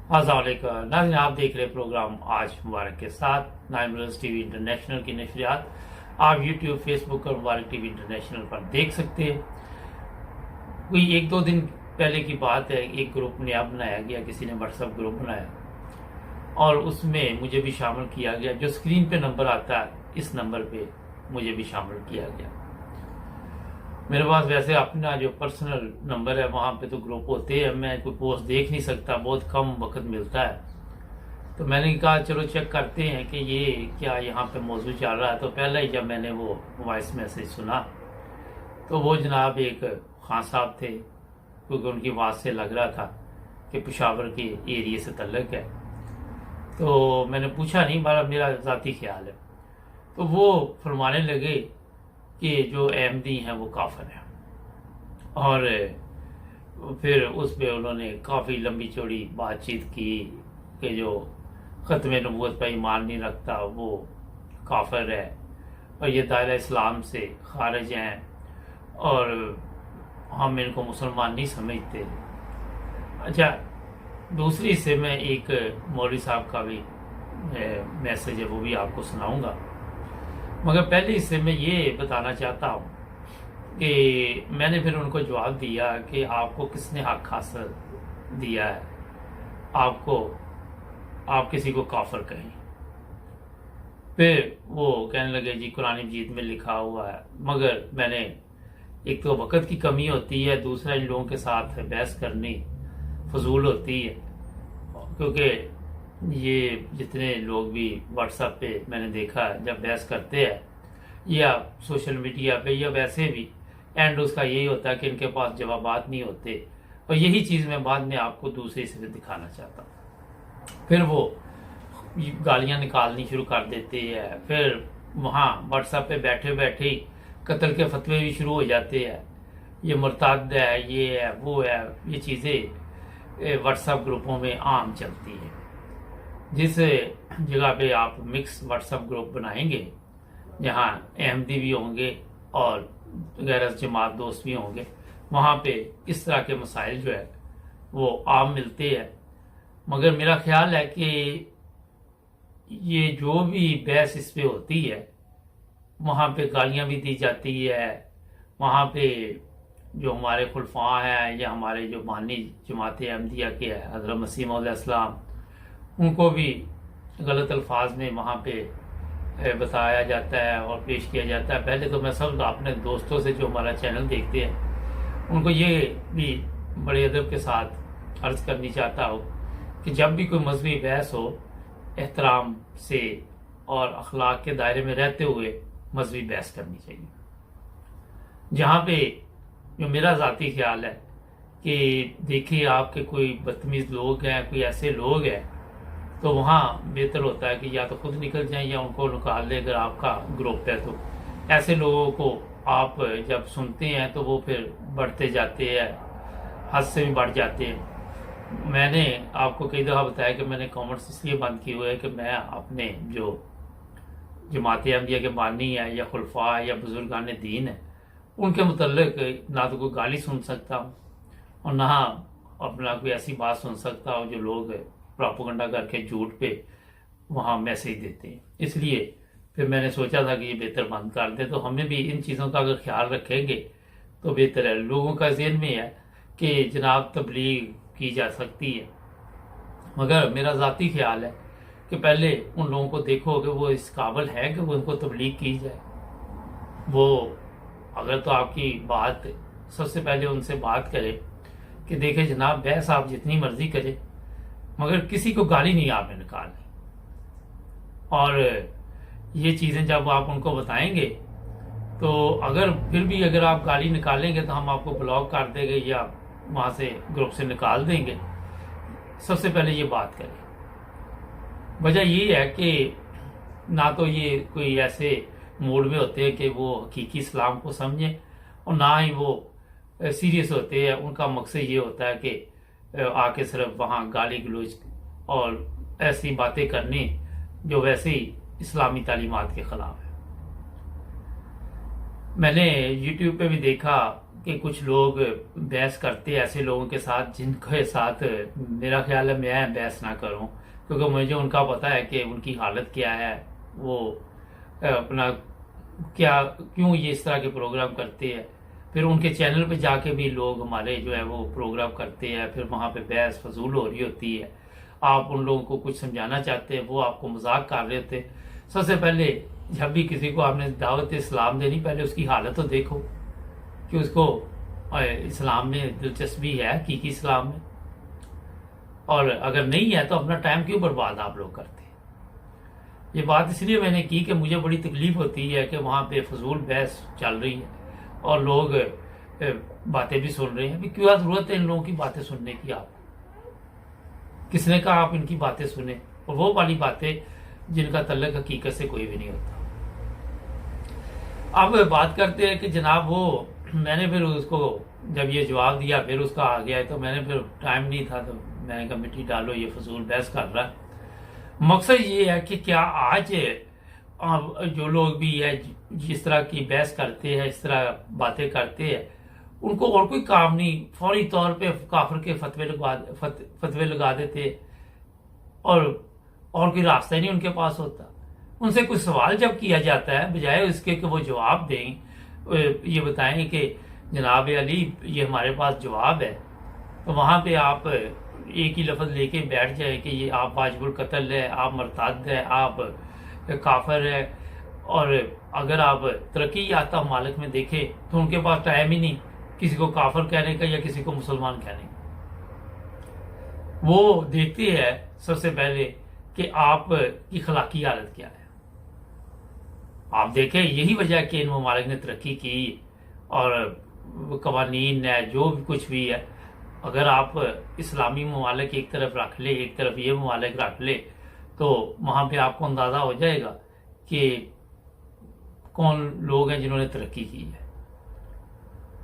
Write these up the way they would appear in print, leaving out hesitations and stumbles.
अस्सलामुअलैकुम नाज़रीन, आप देख रहे प्रोग्राम आज मुबारक के साथ नाइमरस टीवी इंटरनेशनल की नशरियात आप यूट्यूब, फेसबुक और मुबारक टीवी इंटरनेशनल पर देख सकते हैं। कोई एक दो दिन पहले की बात है, एक ग्रुप नया बनाया गया, किसी ने व्हाट्सएप ग्रुप बनाया और उसमें मुझे भी शामिल किया गया। जो स्क्रीन पे नंबर आता है, इस नंबर पे मुझे भी शामिल किया गया। मेरे पास वैसे अपना जो पर्सनल नंबर है वहाँ पे तो ग्रुप होते हैं, मैं कोई पोस्ट देख नहीं सकता, बहुत कम वक्त मिलता है। तो मैंने कहा चलो चेक करते हैं कि ये क्या यहाँ पे मौजू चल रहा है। तो पहले ही जब मैंने वो वॉइस मैसेज सुना तो वो जनाब एक खान साहब थे, क्योंकि उनकी आवाज़ से लग रहा था कि पेशावर के एरिए से तल्लक है। तो मैंने पूछा नहीं, मेरा ज़ाती ख्याल है। तो वो फरमाने लगे कि जो अहमदी हैं वो काफिर हैं, और फिर उस पर उन्होंने काफ़ी लंबी चौड़ी बातचीत की कि जो ख़त्म नबूवत पर ईमान नहीं रखता वो काफिर है और ये दायरा इस्लाम से खारिज हैं और हम इनको मुसलमान नहीं समझते। अच्छा, दूसरी हिस्से में एक मौलवी साहब का भी मैसेज है, वो भी आपको सुनाऊंगा। मगर पहले हिस्से में ये बताना चाहता हूँ कि मैंने फिर उनको जवाब दिया कि आपको किसने हक हासिल दिया है, आप किसी को काफिर कहें। फिर वो कहने लगे जी कुरान मजीद में लिखा हुआ है। मगर मैंने, एक तो वक़्त की कमी होती है, दूसरा इन लोगों के साथ बहस करनी फजूल होती है, क्योंकि ये जितने लोग भी व्हाट्सएप पे मैंने देखा जब बहस करते हैं या सोशल मीडिया पे या वैसे भी, एंड उसका यही होता है कि इनके पास जवाबात नहीं होते। और यही चीज़ मैं बाद में आपको दूसरे से दिखाना चाहता हूँ। फिर वो गालियाँ निकालनी शुरू कर देते हैं, फिर वहाँ व्हाट्सएप पे बैठे बैठे ही कत्ल के फतवे भी शुरू हो जाते हैं। ये मुर्ताद है, ये है, वो है, ये चीज़ें व्हाट्सएप ग्रुपों में आम चलती हैं। जिस जगह पे आप मिक्स व्हाट्सएप ग्रुप बनाएंगे जहाँ अहमदी भी होंगे और गैर जमात दोस्त भी होंगे, वहाँ पे इस तरह के मसाइल जो है वो आम मिलते हैं। मगर मेरा ख्याल है कि ये जो भी बहस इस पे होती है, वहाँ पे गालियाँ भी दी जाती है, वहाँ पे जो हमारे खुलफा हैं या हमारे जो मानी जमात अहमदिया के है हज़रत मसीह मौद अलैहिस्सलाम, उनको भी गलत अल्फाज में वहाँ पे बताया जाता है और पेश किया जाता है। पहले तो मैं सब अपने दोस्तों से जो हमारा चैनल देखते हैं उनको ये भी बड़े अदब के साथ अर्ज करनी चाहता हूँ कि जब भी कोई मजहबी बहस हो, एहतराम से और अखलाक के दायरे में रहते हुए मजहबी बहस करनी चाहिए। जहाँ पे जो मेरा ज़ाती ख्याल है कि देखिए आपके कोई बदतमीज़ लोग हैं, कोई ऐसे लोग हैं, तो वहाँ बेहतर होता है कि या तो खुद निकल जाएं या उनको निकाल दें अगर आपका ग्रुप है तो। ऐसे लोगों को आप जब सुनते हैं तो वो फिर बढ़ते जाते हैं, हद से भी बढ़ जाते हैं। मैंने आपको कई दफ़ा बताया कि मैंने कमेंट्स इसलिए बंद किए हुए हैं कि मैं अपने जो जमात अहमदिया के बानी है या खुलफा या बुजुर्गान दीन है, उनके मुतल्लिक ना तो कोई गाली सुन सकता हूँ और ना अपना कोई ऐसी बात सुन सकता हूँ जो लोग प्रोपेगेंडा करके झूठ पे वहाँ मैसेज देते हैं। इसलिए फिर मैंने सोचा था कि ये बेहतर बंद कर दे। तो हमें भी इन चीज़ों का अगर ख्याल रखेंगे तो बेहतर है। लोगों का ज़हन में है कि जनाब तबलीग की जा सकती है, मगर मेरा ज़ाती ख्याल है कि पहले उन लोगों को देखो कि वो इस काबिल है कि वो उनको तबलीग की जाए। वो अगर तो आपकी बात, सबसे पहले उनसे बात करें कि देखें जनाब, बहस आप जितनी मर्जी करें मगर किसी को गाली नहीं आपने निकालनी। और ये चीज़ें जब आप उनको बताएंगे तो अगर आप गाली निकालेंगे तो हम आपको ब्लॉक कर देंगे या वहाँ से ग्रुप से निकाल देंगे। सबसे पहले ये बात करें। वजह ये है कि ना तो ये कोई ऐसे मूड में होते हैं कि वो हकीकी इस्लाम को समझें और ना ही वो सीरियस होते हैं। उनका मकसद ये होता है कि आके सिर्फ वहाँ गाली गलौज और ऐसी बातें करनी जो वैसे ही इस्लामी तालीमात के ख़िलाफ़ है। मैंने यूट्यूब पे भी देखा کہ کچھ لوگ بحث کرتے ایسے لوگوں کے ساتھ جن کے ساتھ میرا خیال ہے میں بحث نہ کروں، کیونکہ مجھے ان کا پتہ ہے کہ ان کی حالت کیا ہے، وہ اپنا کیوں یہ اس طرح کے پروگرام کرتے ہیں. پھر ان کے چینل پہ جا کے بھی لوگ ہمارے جو ہے وہ پروگرام کرتے ہیں، پھر وہاں پہ بحث فضول ہو رہی ہوتی ہے. آپ ان لوگوں کو کچھ سمجھانا چاہتے ہیں، وہ آپ کو مذاق کر رہے ہوتے. سب سے پہلے جب بھی کسی کو آپ نے دعوت اسلام دینی، پہلے اس کی حالت تو دیکھو کہ اس کو اسلام میں دلچسپی ہے، حقیقی اسلام میں. اور اگر نہیں ہے تو اپنا ٹائم کیوں برباد آپ لوگ کرتے ہیں. یہ بات اس لیے میں نے کی کہ مجھے بڑی تکلیف ہوتی ہے کہ وہاں پہ فضول بحث چل رہی ہے اور لوگ باتیں بھی سن رہے ہیں. کیا ضرورت ہے ان لوگوں کی باتیں سننے کی؟ آپ کس نے کہا آپ ان کی باتیں سنیں؟ اور وہ والی باتیں جن کا تعلق حقیقت سے کوئی بھی نہیں ہوتا. اب بات کرتے ہیں کہ جناب وہ میں نے پھر اس کو جب یہ جواب دیا، پھر اس کا آ گیا ہے، تو میں نے پھر ٹائم نہیں تھا تو میں نے کہا مٹی ڈالو، یہ فضول بحث کر رہا ہے. مقصد یہ ہے کہ کیا آج جو لوگ بھی ہے جس طرح کی بحث کرتے ہیں، اس طرح باتیں کرتے ہیں، ان کو اور کوئی کام نہیں، فوری طور پہ کافر کے فتوے لگا دیتے اور کوئی راستہ نہیں ان کے پاس ہوتا. ان سے کوئی سوال جب کیا جاتا ہے، بجائے اس کے کہ وہ جواب دیں، یہ بتائیں کہ جناب علی یہ ہمارے پاس جواب ہے، تو وہاں پہ آپ ایک ہی لفظ لے کے بیٹھ جائیں کہ یہ آپ واجب القتل ہے، آپ مرتد ہے، آپ کافر ہے. اور اگر آپ ترقی یافتہ ممالک میں دیکھیں تو ان کے پاس ٹائم ہی نہیں کسی کو کافر کہنے کا یا کسی کو مسلمان کہنے کا. وہ دیکھتے ہیں سب سے پہلے کہ آپ کی اخلاقی حالت کیا ہے. آپ دیکھیں یہی وجہ ہے کہ ان ممالک نے ترقی کی اور قوانین ہے جو بھی کچھ بھی ہے. اگر آپ اسلامی ممالک ایک طرف رکھ لے، ایک طرف یہ ممالک رکھ لے، تو وہاں پہ آپ کو اندازہ ہو جائے گا کہ کون لوگ ہیں جنہوں نے ترقی کی ہے.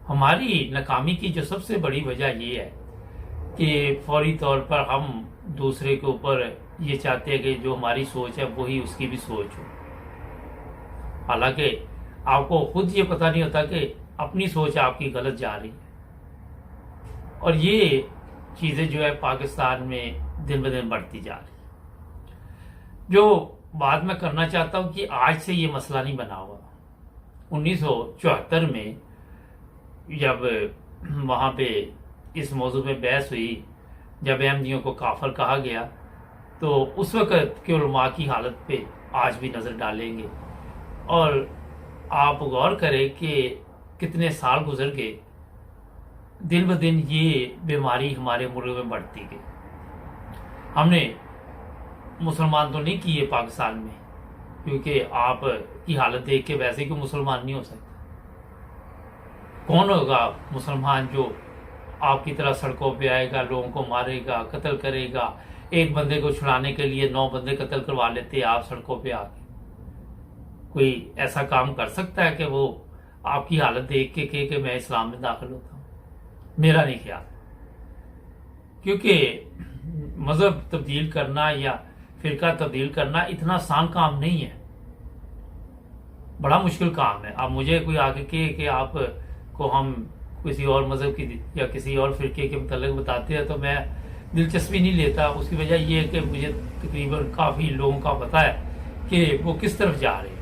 ہماری ناکامی کی جو سب سے بڑی وجہ یہ ہے کہ فوری طور پر ہم دوسرے کے اوپر یہ چاہتے ہیں کہ جو ہماری سوچ ہے وہی اس کی بھی سوچ ہو. حالانکہ آپ کو خود یہ پتہ نہیں ہوتا کہ اپنی سوچ آپ کی غلط جا رہی ہے. اور یہ چیزیں جو ہے پاکستان میں دن بدن بڑھتی جا رہی. جو بات میں کرنا چاہتا ہوں کہ آج سے یہ مسئلہ نہیں بنا ہوا. 1974 میں جب وہاں پہ اس موضوع میں بحث ہوئی، جب احمدیوں کو کافر کہا گیا، تو اس وقت کے علماء کی حالت پہ آج بھی نظر ڈالیں گے اور آپ غور کریں کہ کتنے سال گزر گئے، دن بدن یہ بیماری ہمارے ملک میں بڑھتی گئی. ہم نے مسلمان تو نہیں کیے پاکستان میں، کیونکہ آپ کی حالت دیکھ کے ویسے کوئی مسلمان نہیں ہو سکتا. کون ہوگا مسلمان جو آپ کی طرح سڑکوں پہ آئے گا، لوگوں کو مارے گا، قتل کرے گا؟ ایک بندے کو چھڑانے کے لیے 9 بندے قتل کروا لیتے آپ سڑکوں پہ آ کے. کوئی ایسا کام کر سکتا ہے کہ وہ آپ کی حالت دیکھ کے کہ میں اسلام میں داخل ہوتا ہوں؟ میرا نہیں خیال. کیونکہ مذہب تبدیل کرنا یا فرقہ تبدیل کرنا اتنا آسان کام نہیں ہے، بڑا مشکل کام ہے. اب مجھے کوئی آگے کہ آپ کو ہم کسی اور مذہب کی یا کسی اور فرقے کے متعلق بتاتے ہیں تو میں دلچسپی نہیں لیتا. اس کی وجہ یہ ہے کہ مجھے تقریباً کافی لوگوں کا پتہ ہے کہ وہ کس طرف جا رہے ہیں،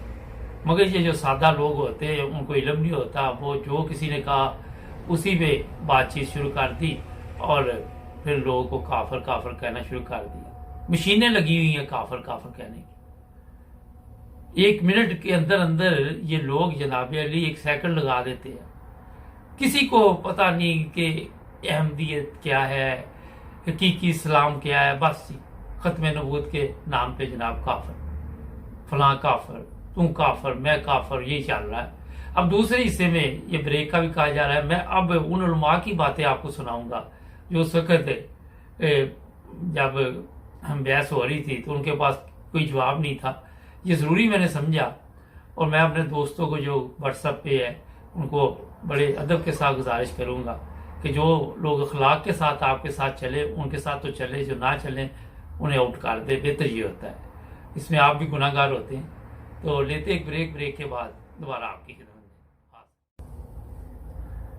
مگر یہ جو سادہ لوگ ہوتے ہیں ان کو علم نہیں ہوتا. وہ جو کسی نے کہا اسی پہ بات چیت شروع کر دی اور پھر لوگوں کو کافر کافر کہنا شروع کر دیا. مشینیں لگی ہوئی ہیں کافر کافر کہنے کی. 1 منٹ کے اندر اندر یہ لوگ جناب علی 1 سیکنڈ لگا دیتے ہیں. کسی کو پتہ نہیں کہ احمدیت کیا ہے، حقیقی اسلام کیا ہے. بس ختم نبوت کے نام پہ جناب کافر، فلاں کافر، تم کافر، میں کافر، یہی چل رہا ہے. اب دوسرے حصے میں یہ بریک کا بھی کہا جا رہا ہے. میں اب ان علماء کی باتیں آپ کو سناؤں گا جو اس وقت جب ہم بحث ہو رہی تھی تو ان کے پاس کوئی جواب نہیں تھا. یہ ضروری میں نے سمجھا اور میں اپنے دوستوں کو جو واٹس ایپ پہ ہے ان کو بڑے ادب کے ساتھ گزارش کروں گا کہ جو لوگ اخلاق کے ساتھ آپ کے ساتھ چلے ان کے ساتھ تو چلے، جو نہ چلیں انہیں آؤٹ کر دے. بہتر یہ ہوتا ہے، اس میں آپ بھی گناہ گار ہوتے ہیں. تو لیتے ایک بریک کے بعد دوبارہ آپ کی خدمت میں.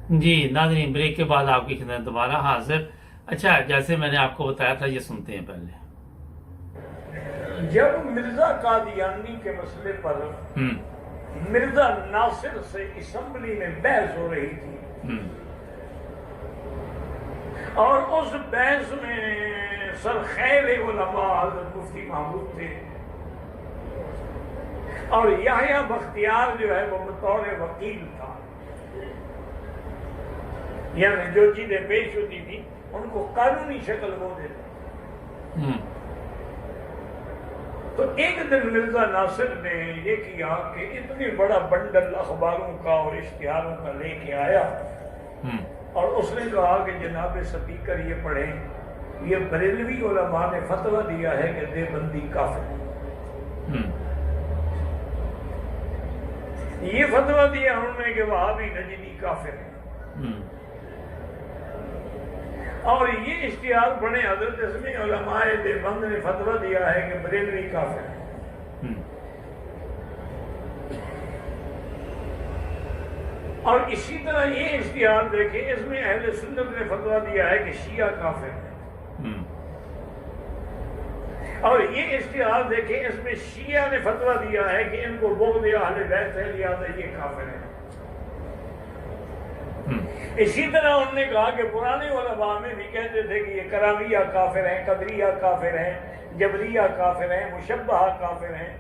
جی ناظرین، بریک کے بعد آپ کی خدمت دوبارہ حاضر۔ اچھا، جیسے میں نے آپ کو بتایا تھا، یہ سنتے ہیں پہلے۔ جب مرزا قادیانی کے مسئلے پر مرزا ناصر سے اسمبلی میں بحث ہو رہی تھی، اور اس بحث میں سر خیر علماء حضرت مفتی محمود تھے، اور یحییٰ بختیار جو ہے وہ بطور وکیل تھا، یعنی جو چیزیں پیش ہوتی تھی ان کو قانونی شکل وہ دیتے۔ تو ایک دن مرزا ناصر نے یہ کیا کہ اتنی بڑا بنڈل اخباروں کا اور اشتہاروں کا لے کے آیا، اور اس نے کہا کہ جناب سپیکر یہ پڑھیں، یہ بریلوی علماء نے فتویٰ دیا ہے کہ دیوبندی کافر ہے۔ یہ فتویٰ دیا انہوں نے کہ وہابی نجدی کافر ہے، اور یہ اشتہار پڑھیں، حضرت اسمی علماء دیوبند نے فتویٰ دیا ہے کہ بریلوی کافر ہے۔ اور اسی طرح یہ اشتہار دیکھیں، اس میں اہل سنت نے فتویٰ دیا ہے کہ شیعہ کافر ہے، اور یہ اشتہار دیکھیں، اس میں شیعہ نے فتویٰ دیا ہے کہ ان کو بغض اہل بیت ہے، لہذا یہ کافر ہے۔ اسی طرح انہوں نے کہا کہ پرانے علماء میں بھی کہتے تھے کہ یہ کرامیہ کافر ہیں، قدریہ کافر ہیں، جبریہ کافر ہیں، مشبہہ کافر ہیں،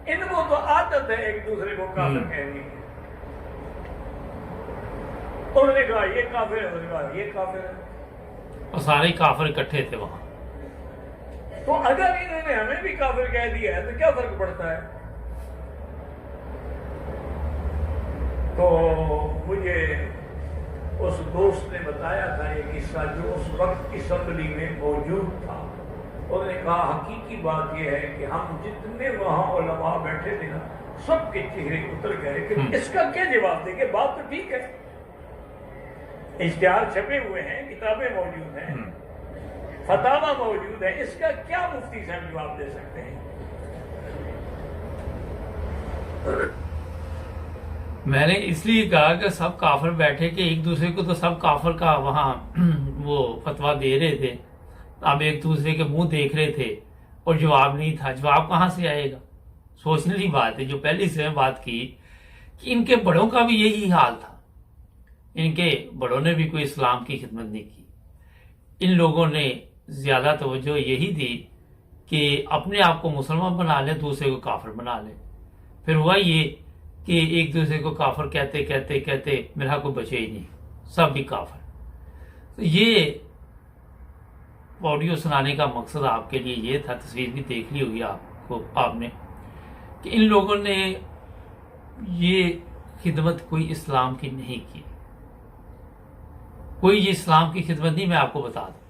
ان کو تو عادت ہے ایک دوسرے کو کافر کہنے کی۔ انہوں نے کہا یہ کافر ہے، انہوں نے کہا یہ کافر ہے، اور سارے کافر اکٹھے تھے وہاں۔ تو اگر انہوں نے ہمیں بھی کافر کہہ دیا ہے تو کیا فرق پڑتا ہے؟ تو مجھے اس دوست نے بتایا تھا ایک قصہ جو اس وقت اسمبلی میں موجود تھا۔ انہوں نے کہا حقیقی بات یہ ہے کہ ہم جتنے وہاں علماء بیٹھے تھے نا، سب کے چہرے اتر گئے کہ اس کا کیا جواب دیں گے؟ بات تو ٹھیک ہے، اشتہار چھپے ہوئے ہیں، کتابیں موجود ہیں، فتاویٰ موجود ہے، اس کا کیا مفتی سے ہم جواب دے سکتے ہیں؟ میں نے اس لیے کہا کہ سب کافر بیٹھے کہ ایک دوسرے کو تو سب کافر کا وہاں وہ فتویٰ دے رہے تھے، اب ایک دوسرے کے منہ دیکھ رہے تھے اور جواب نہیں تھا۔ جواب کہاں سے آئے گا؟ سوچنے کی بات ہے۔ جو پہلی سے میں بات کی کہ ان کے بڑوں کا بھی یہی حال تھا، ان کے بڑوں نے بھی کوئی اسلام کی خدمت نہیں کی۔ ان لوگوں نے زیادہ توجہ یہی دی کہ اپنے آپ کو مسلمان بنا لیں، دوسرے کو کافر بنا لیں۔ پھر ہوا یہ کہ ایک دوسرے کو کافر کہتے کہتے کہتے میرا کوئی بچے ہی نہیں، سب بھی کافر۔ تو یہ آڈیو سنانے کا مقصد آپ کے لیے یہ تھا، تصویر بھی دیکھ لی ہوگی آپ نے، کہ ان لوگوں نے یہ خدمت کوئی اسلام کی نہیں کی، کوئی یہ اسلام کی خدمت نہیں۔ میں آپ کو بتا دوں،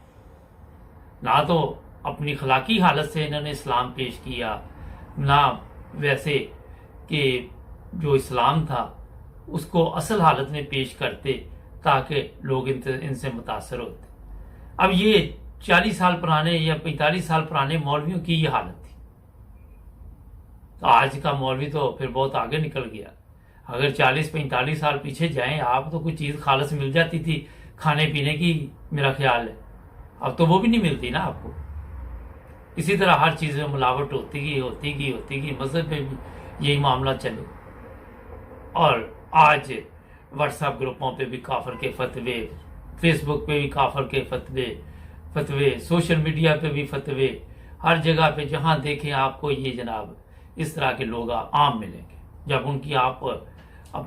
نہ تو اپنی اخلاقی حالت سے انہوں نے اسلام پیش کیا، نہ ویسے کہ جو اسلام تھا اس کو اصل حالت میں پیش کرتے تاکہ لوگ ان سے متاثر ہوتے۔ اب یہ 40 سال پرانے یا 45 سال پرانے مولویوں کی یہ حالت تھی، تو آج کا مولوی تو پھر بہت آگے نکل گیا۔ اگر 40-45 سال پیچھے جائیں آپ تو کوئی چیز خالص مل جاتی تھی کھانے پینے کی، میرا خیال ہے اب تو وہ بھی نہیں ملتی نا آپ کو۔ اسی طرح ہر چیز میں ملاوٹ ہوتی گئی، مذہب میں بھی یہی معاملہ چلے، اور آج واٹس ایپ گروپوں پہ بھی کافر کے فتوے، فیس بک پہ بھی کافر کے فتوے، سوشل میڈیا پہ بھی فتوے، ہر جگہ پہ جہاں دیکھیں آپ کو یہ جناب اس طرح کے لوگ عام ملیں گے۔ جب ان کی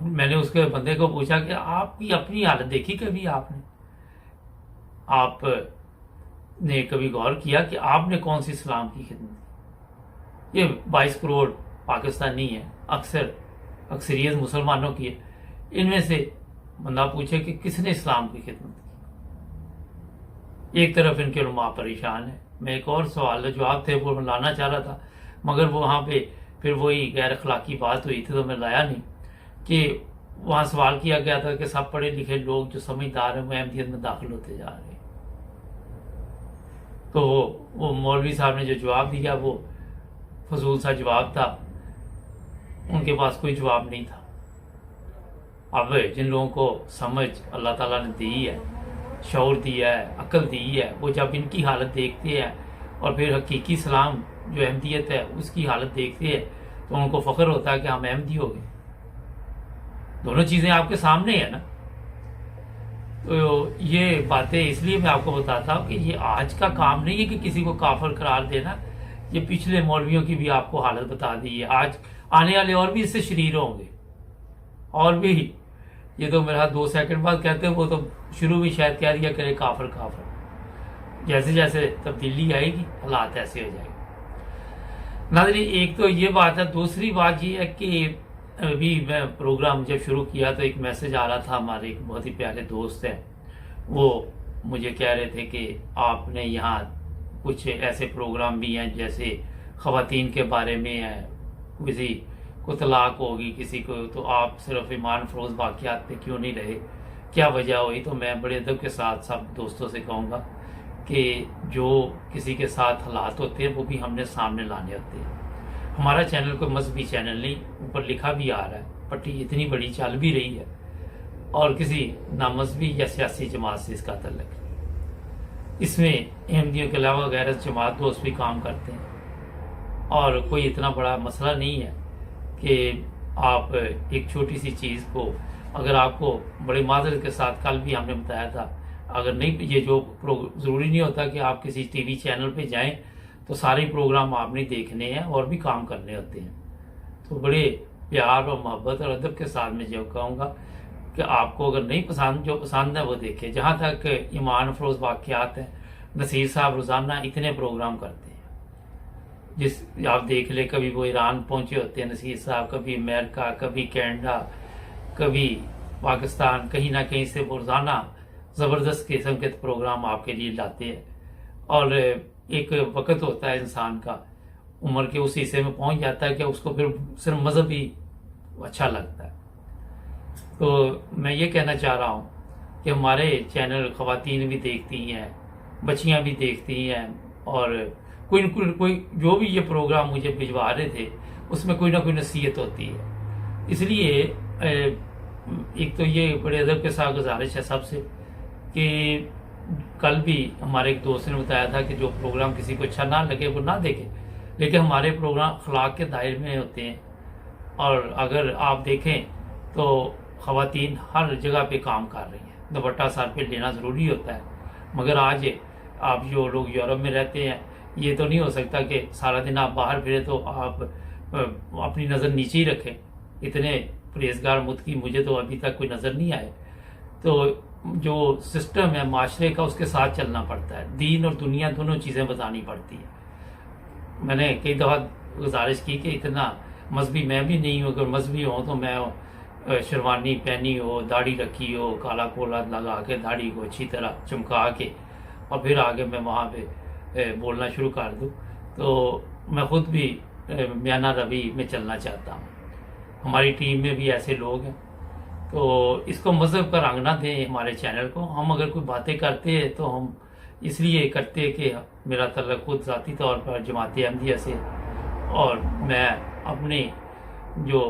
میں نے اس کے بندے کو پوچھا کہ آپ کی اپنی حالت دیکھی کبھی؟ آپ نے کبھی غور کیا کہ آپ نے کون سی اسلام کی خدمت کی؟ یہ 22 کروڑ پاکستانی ہیں، اکثریت مسلمانوں کی ہے، ان میں سے بندہ پوچھے کہ کس نے اسلام کی خدمت کی؟ ایک طرف ان کے علماء پریشان ہیں۔ میں ایک اور سوال جواب تھے وہ لانا چاہ رہا تھا، مگر وہاں پہ پھر وہی غیر اخلاقی بات ہوئی تھی تو میں لایا نہیں، کہ وہاں سوال کیا گیا تھا کہ سب پڑھے لکھے لوگ جو سمجھدار ہیں وہ احمدیت میں داخل ہوتے جا رہے ہیں۔ تو وہ مولوی صاحب نے جو جواب دیا وہ فضول سا جواب تھا، ان کے پاس کوئی جواب نہیں تھا۔ अब जिन लोगों को समझ अल्लाह ताला ने दी है, शऊर दिया है, अक्ल दी है, वो जब इनकी हालत देखते हैं और फिर हकीकी इस्लाम जो अहमदियत है उसकी हालत देखते हैं तो उनको फ़ख्र होता है कि हम अहमदी हो गए। दोनों चीज़ें आपके सामने है ना। तो ये बातें इसलिए मैं आपको बताता हूँ कि ये आज का काम नहीं है कि किसी को काफिर करार देना। ये पिछले मौलवियों की भी आपको हालत बता दी है। आज आने वाले और भी इससे शरीर होंगे, और भी। ये तो मेरा 2 सेकंड बाद कहते हैं, वो तो शुरू में शायद कह दिया करे काफिर काफिर। जैसे जैसे तब्दीली आएगी हालात ऐसे हो जाएंगे। नाज़रीन, एक तो ये बात है। दूसरी बात ये है कि अभी मैं प्रोग्राम जब शुरू किया तो एक मैसेज आ रहा था, हमारे एक बहुत ही प्यारे दोस्त हैं, वो मुझे कह रहे थे कि आपने यहाँ कुछ ऐसे प्रोग्राम भी हैं जैसे ख़वातीन के बारे में है, किसी को तलाक होगी किसी को, तो आप सिर्फ ईमान फरोज वाक़यात पे क्यों नहीं रहे, क्या वजह हुई? तो मैं बड़े अदब के साथ सब दोस्तों से कहूँगा कि जो किसी के साथ हालात होते हैं वो भी हमने सामने लाने होते हैं। हमारा चैनल कोई मजहबी चैनल नहीं, ऊपर लिखा भी आ रहा है, पट्टी इतनी बड़ी चल भी रही है, और किसी ना मजहबी या सियासी जमात से इसका तल्लुक। इसमें अहमदियों के अलावा गैर जमात दोस्त भी काम करते हैं, और कोई इतना बड़ा मसला नहीं है कि आप एक छोटी सी चीज़ को, अगर आपको बड़े माजरत के साथ, कल भी हमने बताया था, अगर नहीं ये जो ज़रूरी नहीं होता कि आप किसी टीवी चैनल पे जाएं तो सारे प्रोग्राम आपने देखने हैं और भी काम करने होते हैं। तो बड़े प्यार और मोहब्बत और अदब के साथ मैं जो कहूँगा कि आपको अगर नहीं पसंद, जो पसंद है वो देखें। जहाँ तक ईमान फरोज वाक़यात हैं, नसीर साहब रोज़ाना इतने प्रोग्राम करते हैं, जिस आप देख ले, कभी वो ईरान पहुँचे होते हैं नसीर साहब, कभी अमेरिका, कभी कनाडा, कभी पाकिस्तान, कहीं ना कहीं से वो रोज़ाना ज़बरदस्त किस्म के प्रोग्राम आपके लिए लाते हैं। और एक वक्त होता है इंसान का, उम्र के उस हिस्से में पहुंच जाता है कि उसको फिर सिर्फ मज़हब ही अच्छा लगता है। तो मैं ये कहना चाह रहा हूँ कि हमारे चैनल ख़वातीन भी देखती हैं, बच्चियाँ भी देखती हैं, और कोई जो भी ये प्रोग्राम मुझे भिजवा रहे थे उसमें कोई ना कोई नसीहत होती है। इसलिए एक तो ये बड़े अदब के साथ गुजारिश है सबसे कि कल भी हमारे एक दोस्त ने बताया था कि जो प्रोग्राम किसी को अच्छा ना लगे वो ना देखे, लेकिन हमारे प्रोग्राम अखलाक के दायरे में होते हैं। और अगर आप देखें तो ख़वातीन हर जगह पे काम कर रही हैं, दुपट्टा सर पे लेना ज़रूरी होता है। मगर आज आप जो लोग यूरोप में रहते हैं, ये तो नहीं हो सकता कि सारा दिन आप बाहर फिरे तो आप अपनी नज़र नीचे ही रखें। इतने परहेज़गार मुत्की मुझे तो अभी तक कोई नज़र नहीं आए। तो जो सिस्टम है माशरे का, उसके साथ चलना पड़ता है। दीन और दुनिया दोनों चीज़ें बतानी पड़ती है। मैंने कई दफ़ा गुजारिश की कि इतना मजहबी मैं भी नहीं हूँ, अगर मजहबी हो तो मैं शेरवानी पहनी हो, दाढ़ी रखी हो, काला कोला लगा के दाढ़ी को अच्छी तरह चमका के, और फिर आगे मैं वहाँ पे बोलना शुरू कर दूँ। तो मैं ख़ुद भी म्याना रवि में चलना चाहता हूँ। हमारी टीम में भी ऐसे लोग हैं, तो इसको मज़हब का रंग ना दें हमारे चैनल को। हम अगर कोई बातें करते हैं तो हम इसलिए करते हैं कि मेरा तल्लुक खुद ज़ाती तौर पर जमात अहमदिया से, और मैं अपने जो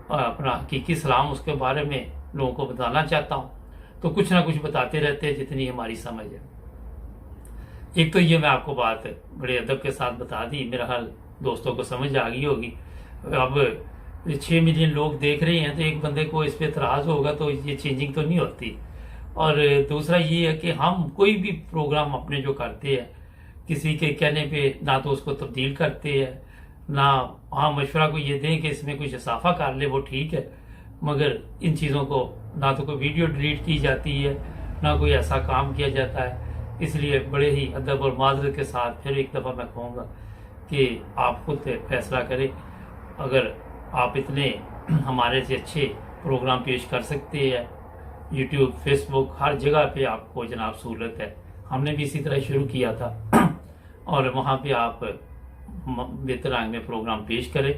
अपना हकीकी इस्लाम उसके बारे में लोगों को बताना चाहता हूँ। तो कुछ ना कुछ बताते रहते हैं जितनी हमारी समझ है। एक तो ये मैं आपको बात बड़े अदब के साथ बता दी, मेरा हाल दोस्तों को समझ आ गई होगी। अब 6 मिलियन लोग देख रहे हैं तो एक बंदे को इस पे एतराज़ होगा तो ये चेंजिंग तो नहीं होती। और दूसरा ये है कि हम कोई भी प्रोग्राम अपने जो करते हैं, किसी के कहने पे ना तो उसको तब्दील करते हैं, ना हम मशवरा को ये दें कि इसमें कुछ इजाफा कर ले, वो ठीक है। मगर इन चीज़ों को ना तो कोई वीडियो डिलीट की जाती है, ना कोई ऐसा काम किया जाता है। इसलिए बड़े ही अदब और माजरत के साथ फिर एक दफ़ा मैं कहूँगा कि आप खुद फैसला करें। अगर आप इतने हमारे से अच्छे प्रोग्राम पेश कर सकते हैं, यूट्यूब, फेसबुक, हर जगह पे आपको जनाब सहूलत है। हमने भी इसी तरह शुरू किया था और वहाँ पे आप बेहतर रंग में प्रोग्राम पेश करें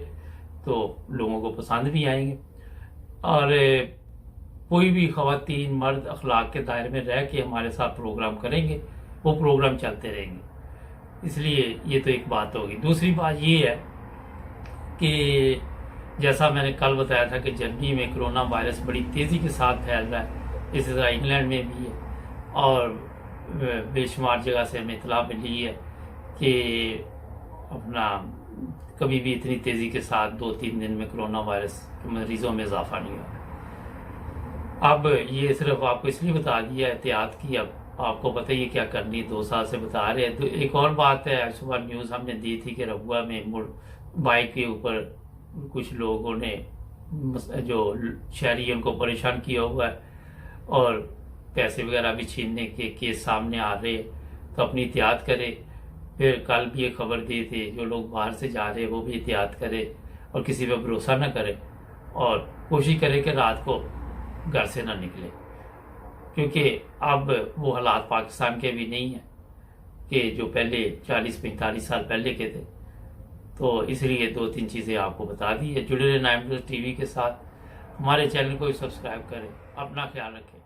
तो लोगों को पसंद भी आएंगे। और कोई भी ख़वातीन मर्द अखलाक के दायरे में रह के हमारे साथ प्रोग्राम करेंगे, वो प्रोग्राम चलते रहेंगे। इसलिए ये तो एक बात होगी। दूसरी बात ये है कि जैसा मैंने कल बताया था कि जर्मनी में कोरोना वायरस बड़ी तेज़ी के साथ फैल रहा है, इसी तरह इंग्लैंड में भी है, और बेशुमार जगह से हमें इतला मिली है कि अपना कभी भी इतनी तेज़ी के साथ 2-3 दिन में कोरोना वायरस के मरीज़ों में इजाफा नहीं हुआ। अब ये सिर्फ आपको इसलिए बता दिया एहतियात की, अब आपको पता ही है क्या करनी, 2 साल से बता रहे हैं। तो एक और बात है, सुबह न्यूज़ हमने दी थी कि रबुआ में बाइक के ऊपर कुछ लोगों ने जो शहरी हैं उनको परेशान किया हुआ है और पैसे वगैरह भी छीनने के केस सामने आ रहे हैं, तो अपनी एहतियात करें। फिर कल भी एक खबर दी थी, जो लोग बाहर से जा रहे हैं वो भी एहतियात करें और किसी पे भरोसा ना करें, और कोशिश करें कि रात को घर से ना निकले, क्योंकि अब वो हालात पाकिस्तान के भी नहीं हैं कि जो पहले 40-45 साल पहले के थे। तो इसलिए 2-3 चीज़ें आपको बता दी है। जुड़े रहे 9 टीवी के साथ, हमारे चैनल को सब्सक्राइब करें, अपना ख्याल रखें।